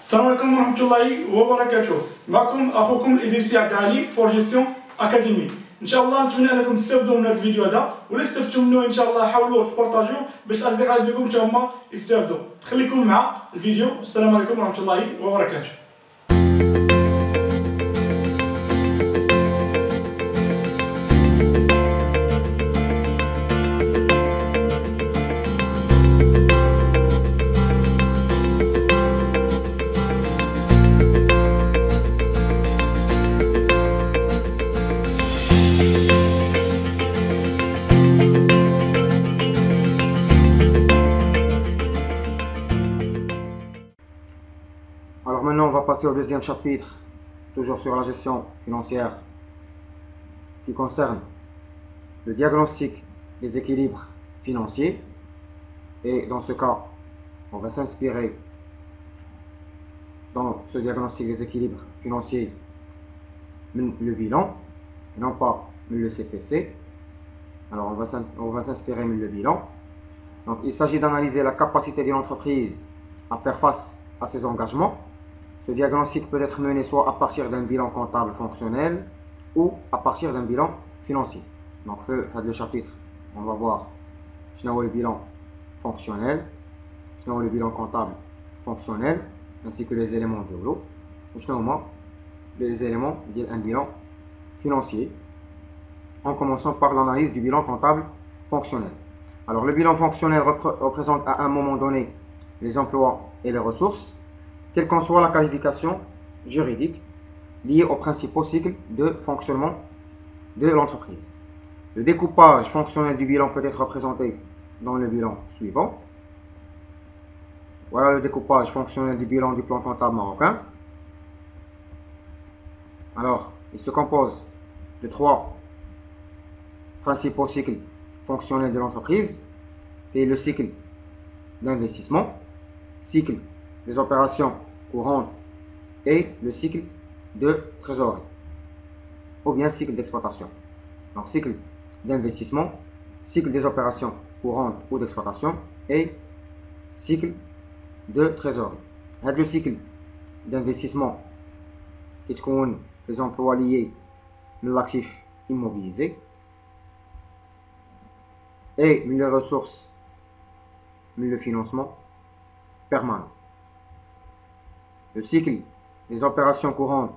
السلام عليكم ورحمة الله وبركاته. معكم أخوكم إدريس عبد العالي فور جيستيون أكاديمي. إن شاء الله نتمنى أنكم تستافدوا من هذا الفيديو هذا، ولا استفدتوا منه إن شاء الله حاولوا تبارطاجيوه باش الأصدقاء ديالكم حتى هما يستافدوا. خليكم مع الفيديو. السلام عليكم ورحمة الله وبركاته. Alors maintenant, on va passer au deuxième chapitre, toujours sur la gestion financière, qui concerne le diagnostic des équilibres financiers. Et dans ce cas, on va s'inspirer dans ce diagnostic des équilibres financiers le bilan, et non pas le CPC. Alors on va s'inspirer le bilan. Donc il s'agit d'analyser la capacité d'une entreprise à faire face à ses engagements. Ce diagnostic peut être mené soit à partir d'un bilan comptable fonctionnel ou à partir d'un bilan financier. Donc, dans le chapitre, on va voir le bilan fonctionnel, le bilan comptable fonctionnel, ainsi que les éléments de l'eau, les éléments d'un bilan financier, en commençant par l'analyse du bilan comptable fonctionnel. Alors, le bilan fonctionnel représente à un moment donné les emplois et les ressources, quelle qu'en soit la qualification juridique liée aux principaux cycles de fonctionnement de l'entreprise. Le découpage fonctionnel du bilan peut être représenté dans le bilan suivant. Voilà le découpage fonctionnel du bilan du plan comptable marocain. Alors, il se compose de trois principaux cycles fonctionnels de l'entreprise, qui est le cycle d'investissement, cycle des opérations courantes et le cycle de trésorerie, ou bien cycle d'exploitation. Donc cycle d'investissement, cycle des opérations courantes ou d'exploitation et cycle de trésorerie. Le cycle d'investissement qui sont les emplois liés à l'actif immobilisé et les ressources, le financement permanent. Le cycle des opérations courantes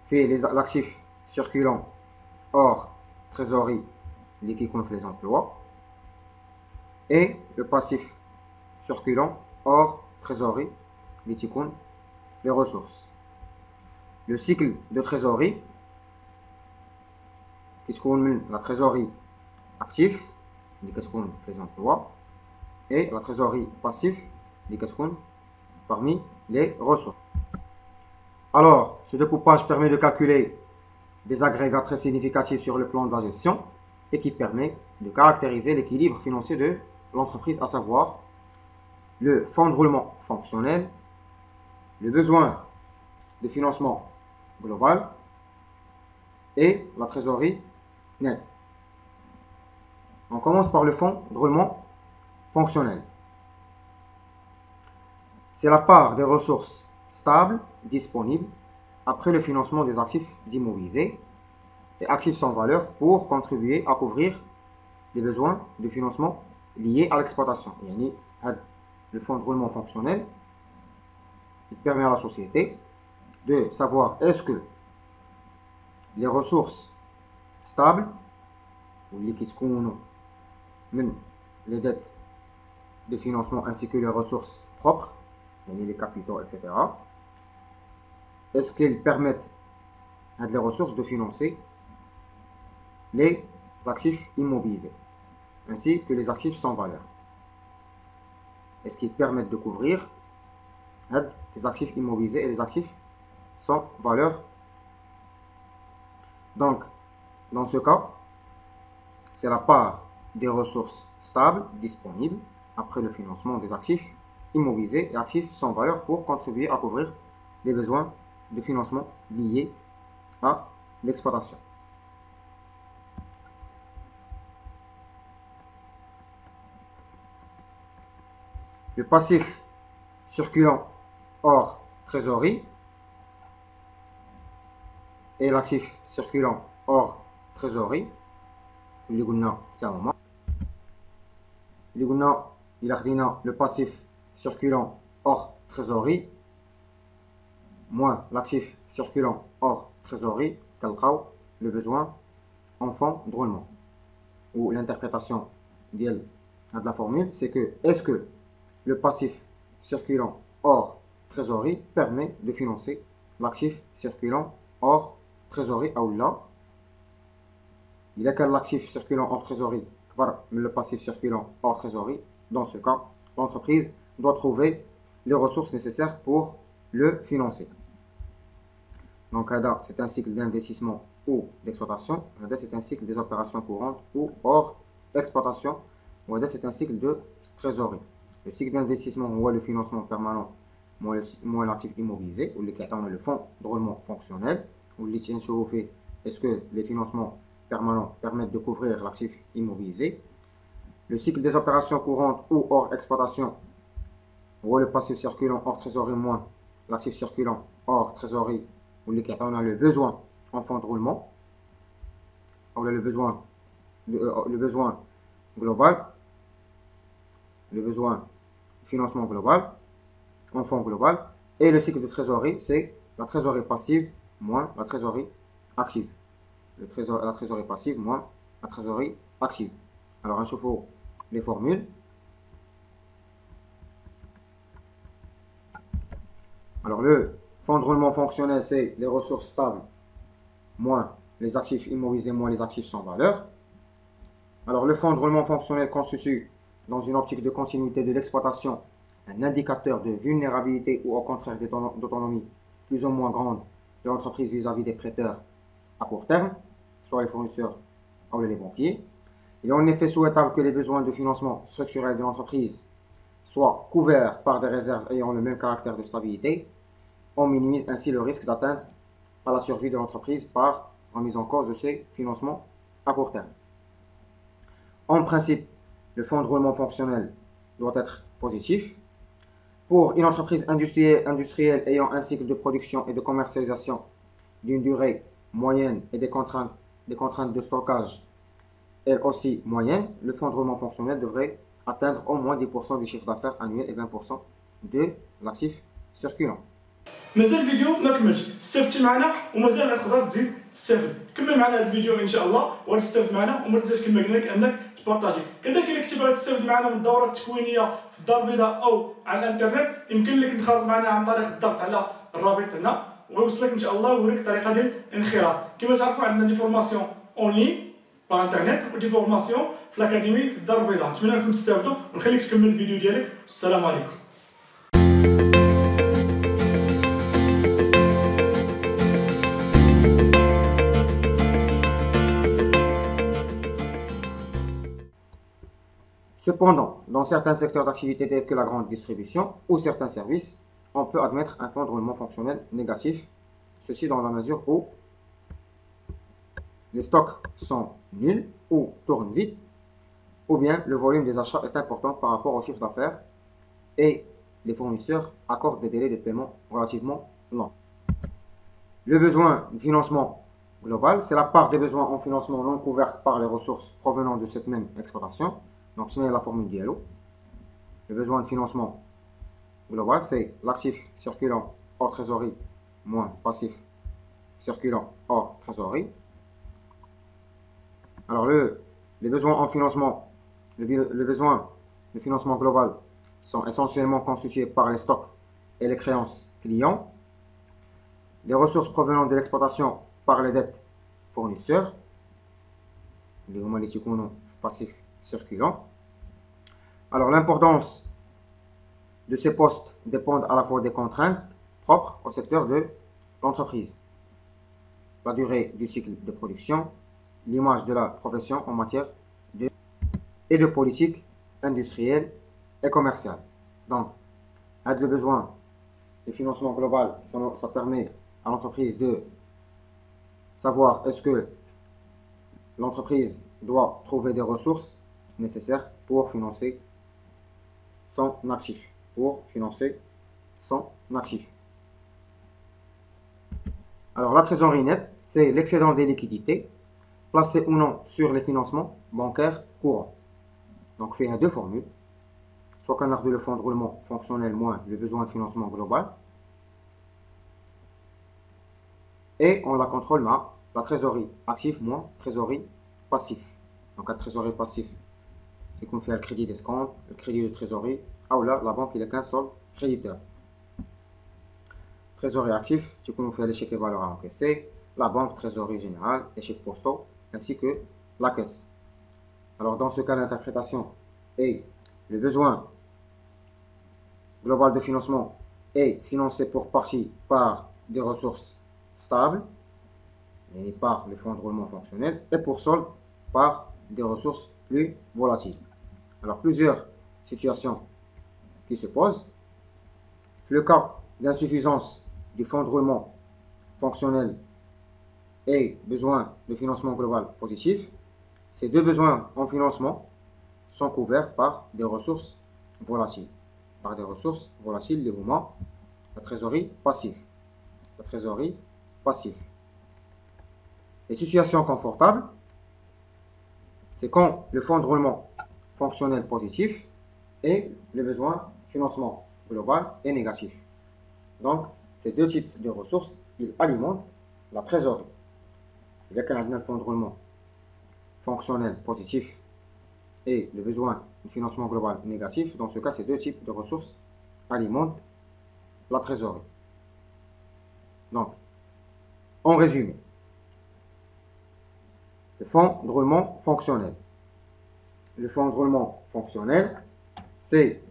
fait l'actif circulant hors trésorerie qui compte les emplois et le passif circulant hors trésorerie qui compte les ressources. Le cycle de trésorerie qui compte la trésorerie active qui compte les emplois et la trésorerie passive qui compte parmi les ressources. Alors, ce découpage permet de calculer des agrégats très significatifs sur le plan de la gestion et qui permet de caractériser l'équilibre financier de l'entreprise, à savoir le fonds de roulement fonctionnel, le besoin de financement global et la trésorerie nette. On commence par le fonds de roulement fonctionnel. C'est la part des ressources stables disponibles après le financement des actifs immobilisés et actifs sans valeur pour contribuer à couvrir les besoins de financement liés à l'exploitation. Le fonds de roulement fonctionnel, il permet à la société de savoir est-ce que les ressources stables ou les dettes de financement ainsi que les ressources propres, les capitaux, etc. Est-ce qu'ils permettent à des ressources de financer les actifs immobilisés ainsi que les actifs sans valeur? Est-ce qu'ils permettent de couvrir les actifs immobilisés et les actifs sans valeur? Donc, dans ce cas, c'est la part des ressources stables disponibles après le financement des actifs immobilisés et actifs sans valeur pour contribuer à couvrir les besoins de financement liés à l'exploitation. Le passif circulant hors trésorerie et l'actif circulant hors trésorerie. اللي قلنا حتى هما اللي قلنا إلا خدينا le passif circulant hors trésorerie moins l'actif circulant hors trésorerie, كنلقاو le besoin en fond de roulement. Ou l'interprétation de la formule, c'est que est-ce que le passif circulant hors trésorerie permet de financer l'actif circulant hors trésorerie ou là. Il y a qu'un actif circulant hors trésorerie, le passif circulant hors trésorerie. Dans ce cas, l'entreprise doit trouver les ressources nécessaires pour le financer. Donc, c'est un cycle d'investissement ou d'exploitation. C'est un cycle des opérations courantes ou hors exploitation. C'est un cycle de trésorerie. Le cycle d'investissement ou le financement permanent, moins l'actif immobilisé, ou le fonds de roulement fonctionnel, ou les tiens chauffés. Est-ce que les financements permanents permettent de couvrir l'actif immobilisé? Le cycle des opérations courantes ou hors exploitation, ou le passif circulant hors trésorerie moins l'actif circulant hors trésorerie, où on a le besoin en fonds de roulement, on a le besoin global, le besoin financement global, en fonds global, et le cycle de trésorerie, c'est la trésorerie passive moins la trésorerie active. La trésorerie passive moins la trésorerie active. Alors, réchauffons les formules. Alors, le fonds de roulement fonctionnel, c'est les ressources stables moins les actifs immobilisés moins les actifs sans valeur. Alors, le fonds de roulement fonctionnel constitue, dans une optique de continuité de l'exploitation, un indicateur de vulnérabilité ou au contraire d'autonomie plus ou moins grande de l'entreprise vis-à-vis des prêteurs à court terme, soit les fournisseurs ou les banquiers. Il est en effet souhaitable que les besoins de financement structurel de l'entreprise soient couverts par des réserves ayant le même caractère de stabilité. On minimise ainsi le risque d'atteinte à la survie de l'entreprise par remise en cause de ses financements à court terme. En principe, le fonds de roulement fonctionnel doit être positif. Pour une entreprise industrielle ayant un cycle de production et de commercialisation d'une durée moyenne et des contraintes de stockage elles aussi moyennes, le fonds de roulement fonctionnel devrait atteindre au moins 10% du chiffre d'affaires annuel et 20% de l'actif circulant. مازال الفيديو ما كملش، استفدتي معنا ومازال غتقدر تزيد تستافد. كمل معنا هذا الفيديو ان شاء الله وتستافد معنا وما تنساش كما قلنا لك انك تبارطاجي. كذلك الا كنتي باغي تستافد معنا من الدورات التكوينيه في الدار البيضاء او على الانترنت يمكن لك تنخرط معنا عن طريق الضغط على الرابط هنا ويوصلك ان شاء الله ويوريك الطريقه ديال الانخراط. كما تعرفوا عندنا دي فورماسيون اون لين باغ انترنت ودي فورماسيون في الاكاديمي في الدار البيضاء. نتمنى انكم تستافدوا ونخليك تكمل الفيديو ديالك. السلام عليكم. Cependant, dans certains secteurs d'activité tels que la grande distribution ou certains services, on peut admettre un fonds de roulement fonctionnel négatif, ceci dans la mesure où les stocks sont nuls ou tournent vite, ou bien le volume des achats est important par rapport au chiffre d'affaires et les fournisseurs accordent des délais de paiement relativement longs. Le besoin de financement global, c'est la part des besoins en financement non couverts par les ressources provenant de cette même exploitation. Donc, c'est la formule Diallo. Le besoin de financement global, c'est l'actif circulant hors trésorerie moins passif circulant hors trésorerie. Alors, les besoins en financement, le besoin de financement global sont essentiellement constitués par les stocks et les créances clients, les ressources provenant de l'exploitation par les dettes fournisseurs, les passifs circulant. Alors, l'importance de ces postes dépend à la fois des contraintes propres au secteur de l'entreprise, la durée du cycle de production, l'image de la profession en matière de politique industrielle et commerciale. Donc, avec le besoin de financement global, ça permet à l'entreprise de savoir est-ce que l'entreprise doit trouver des ressources nécessaires pour financer son actif, pour financer son actif. Alors, la trésorerie nette, c'est l'excédent des liquidités placé ou non sur les financements bancaires courants. Donc, il y a deux formules. Soit qu'on a le fonds de roulement fonctionnel moins le besoin de financement global. Et on la contrôle la trésorerie active moins trésorerie passive. Donc, la trésorerie passive, c'est qu'on fait le crédit d'escompte, le crédit de trésorerie. Ah, ou là, la banque, il est qu'un seul créditeur. Trésorerie active, c'est qu'on fait les chèques et valeurs à encaisser, la banque, trésorerie générale, les chèques postaux, ainsi que la caisse. Alors, dans ce cas, l'interprétation est le besoin global de financement est financé pour partie par des ressources stables, et par le fonds de roulement fonctionnel, et pour solde par des ressources plus volatiles. Alors, plusieurs situations qui se posent. Le cas d'insuffisance du fonds de roulement fonctionnel et besoin de financement global positif, ces deux besoins en financement sont couverts par des ressources volatiles. Par des ressources volatiles, les mouvements, la trésorerie passive. La trésorerie passive. Les situations confortables, c'est quand le fonds de roulement fonctionnel positif et le besoin de financement global est négatif. Donc, ces deux types de ressources, ils alimentent la trésorerie. Il y a qu'un fonds de roulement fonctionnel positif et le besoin de financement global négatif. Dans ce cas, ces deux types de ressources alimentent la trésorerie. Donc, en résumé, le fonds de roulement fonctionnel. Le fonds de roulement fonctionnel, c'est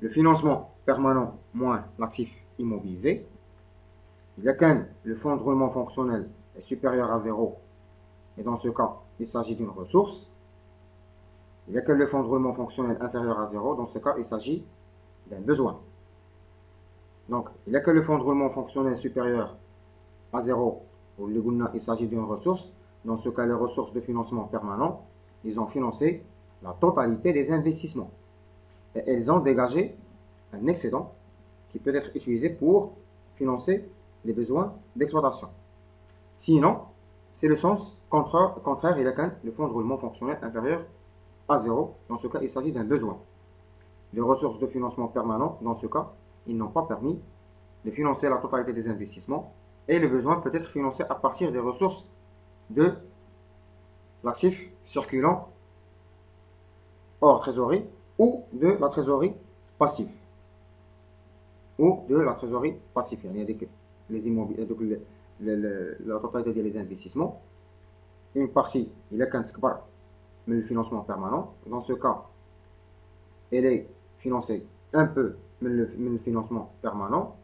le financement permanent moins l'actif immobilisé. Il y a qu'un, le fonds de roulement fonctionnel est supérieur à 0, et dans ce cas, il s'agit d'une ressource. Il y a que le fonds de roulement fonctionnel inférieur à 0, dans ce cas, il s'agit d'un besoin. Donc, il y a que le fonds de roulement fonctionnel supérieur à 0, où il s'agit d'une ressource. Dans ce cas, les ressources de financement permanent, ils ont financé la totalité des investissements. Et elles ont dégagé un excédent qui peut être utilisé pour financer les besoins d'exploitation. Sinon, c'est le sens contraire, il y a qu'un le fonds de roulement fonctionnel inférieur à 0. Dans ce cas, il s'agit d'un besoin. Les ressources de financement permanent, dans ce cas, ils n'ont pas permis de financer la totalité des investissements et le besoin peut être financé à partir des ressources de l'actif circulant hors trésorerie ou de la trésorerie passive. Ou de la trésorerie passive. Il y a les immobiliers, la totalité des investissements. Une partie, il est qu'un tkbar, mais le financement permanent. Dans ce cas, elle est financée un peu, mais le financement permanent.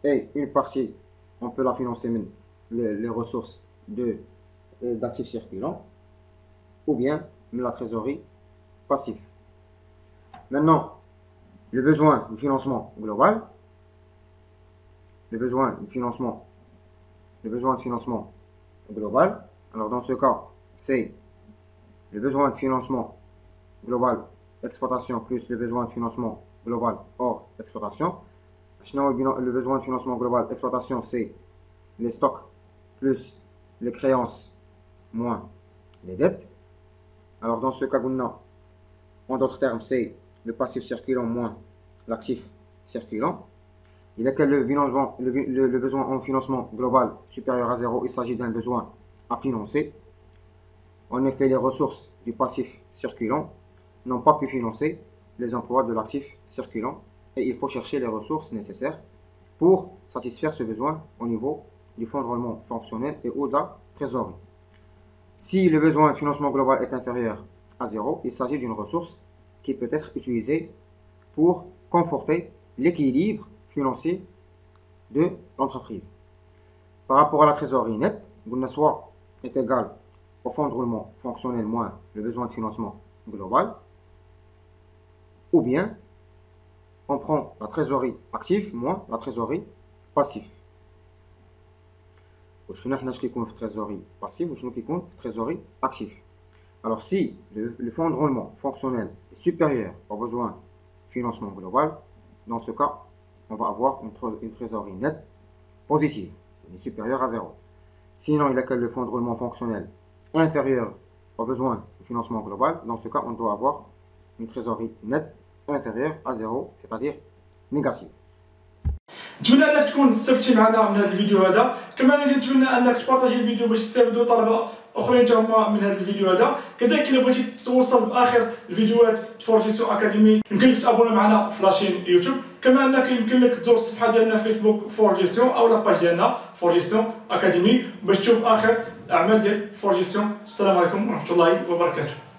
Et une partie, on peut la financer, mais les ressources d'actifs circulants, ou bien la trésorerie passive. Maintenant, le besoin de financement global, le besoin de financement global. Alors dans ce cas, c'est le besoin de financement global exploitation plus le besoin de financement global hors exploitation. Le besoin de financement global exploitation, c'est les stocks plus les créances moins les dettes. Alors dans ce cas, en d'autres termes, c'est le passif circulant moins l'actif circulant. Il y a que le besoin en financement global supérieur à 0, il s'agit d'un besoin à financer. En effet, les ressources du passif circulant n'ont pas pu financer les emplois de l'actif circulant et il faut chercher les ressources nécessaires pour satisfaire ce besoin au niveau du fonds de roulement fonctionnel et ou de la trésorerie. Si le besoin de financement global est inférieur à 0, il s'agit d'une ressource qui peut être utilisée pour conforter l'équilibre financier de l'entreprise. Par rapport à la trésorerie nette, soit est égal au fonds de roulement fonctionnel moins le besoin de financement global, ou bien on prend la trésorerie active moins la trésorerie passive. وشنو حنا كيكون في trésorerie passive وشنو كيكون في trésorerie active. Alors si le fonds de roulement fonctionnel est supérieur au besoin de financement global, dans ce cas, on va avoir une trésorerie nette positive, supérieure à 0. Sinon, il a que le fonds de roulement fonctionnel inférieur aux besoins de financement global. Dans ce cas, on doit avoir une trésorerie nette inférieure à 0, c'est-à-dire négative. نتمنى انك تكون استفدتي معنا من هذا الفيديو هذا، كما نتمنى انك تبارطاجي الفيديو باش تستافدوا طلبه اخرين تما من هذا الفيديو هذا. كذلك الا بغيتي توصل باخر الفيديوهات فورجيسيون اكاديمي يمكن لك تابونا معنا في لاشين يوتيوب، كما انك يمكن لك تزور الصفحه ديالنا فيسبوك فورجيسيون او لاباج ديالنا فورجيسيون اكاديمي باش تشوف اخر الاعمال ديال فورجيسيون. السلام عليكم ورحمه الله وبركاته.